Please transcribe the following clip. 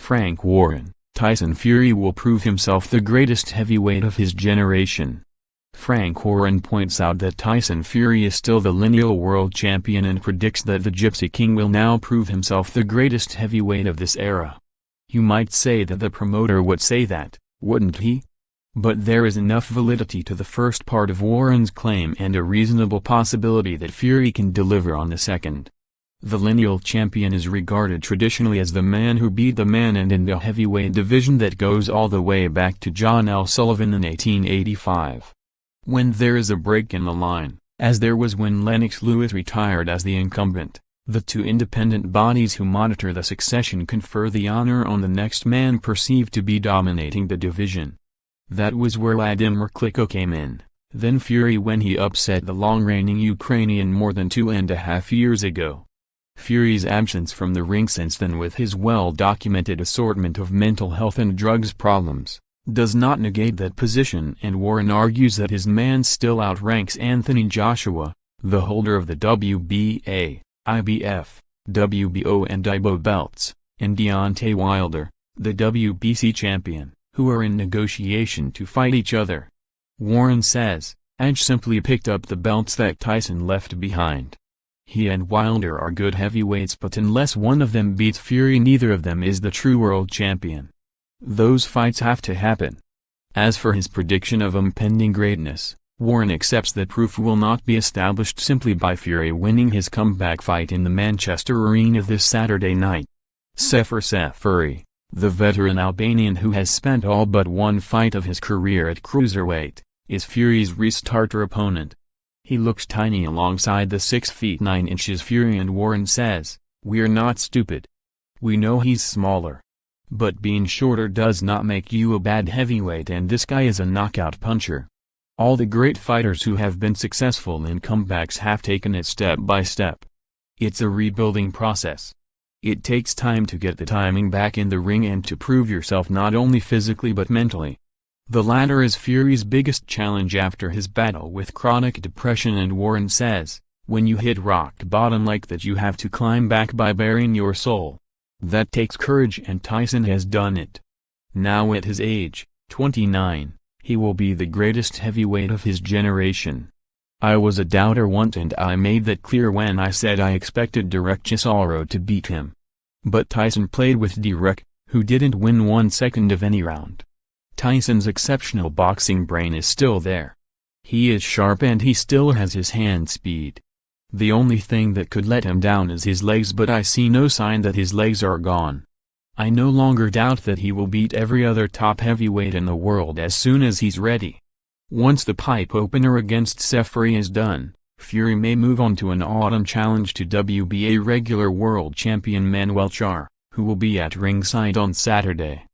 Frank Warren, Tyson Fury will prove himself the greatest heavyweight of his generation. Frank Warren points out that Tyson Fury is still the lineal world champion and predicts that the Gypsy King will now prove himself the greatest heavyweight of this era. You might say that the promoter would say that, wouldn't he? But there is enough validity to the first part of Warren's claim and a reasonable possibility that Fury can deliver on the second. The lineal champion is regarded traditionally as the man who beat the man, and in the heavyweight division that goes all the way back to John L. Sullivan in 1885. When there is a break in the line, as there was when Lennox Lewis retired as the incumbent, the two independent bodies who monitor the succession confer the honor on the next man perceived to be dominating the division. That was where Vladimir Klitschko came in, then Fury when he upset the long-reigning Ukrainian more than 2.5 years ago. Fury's absence from the ring since then, with his well-documented assortment of mental health and drugs problems, does not negate that position, and Warren argues that his man still outranks Anthony Joshua, the holder of the WBA, IBF, WBO and IBO belts, and Deontay Wilder, the WBC champion, who are in negotiation to fight each other. Warren says, Edge simply picked up the belts that Tyson left behind. He and Wilder are good heavyweights, but unless one of them beats Fury, neither of them is the true world champion. Those fights have to happen. As for his prediction of impending greatness, Warren accepts that proof will not be established simply by Fury winning his comeback fight in the Manchester Arena this Saturday night. Sefer Fury, the veteran Albanian who has spent all but one fight of his career at cruiserweight, is Fury's restarter opponent. He looks tiny alongside the 6 feet 9 inches Fury, and Warren says, "We're not stupid. We know he's smaller. But being shorter does not make you a bad heavyweight, and this guy is a knockout puncher." All the great fighters who have been successful in comebacks have taken it step by step. It's a rebuilding process. It takes time to get the timing back in the ring and to prove yourself not only physically but mentally. The latter is Fury's biggest challenge after his battle with chronic depression, and Warren says, when you hit rock bottom like that, you have to climb back by bearing your soul. That takes courage, and Tyson has done it. Now at his age, 29, he will be the greatest heavyweight of his generation. I was a doubter once, and I made that clear when I said I expected Derek Chisora to beat him. But Tyson played with Derek, who didn't win 1 second of any round. Tyson's exceptional boxing brain is still there. He is sharp and he still has his hand speed. The only thing that could let him down is his legs, but I see no sign that his legs are gone. I no longer doubt that he will beat every other top heavyweight in the world as soon as he's ready. Once the pipe opener against Fury is done, Fury may move on to an autumn challenge to WBA regular world champion Manuel Charr, who will be at ringside on Saturday.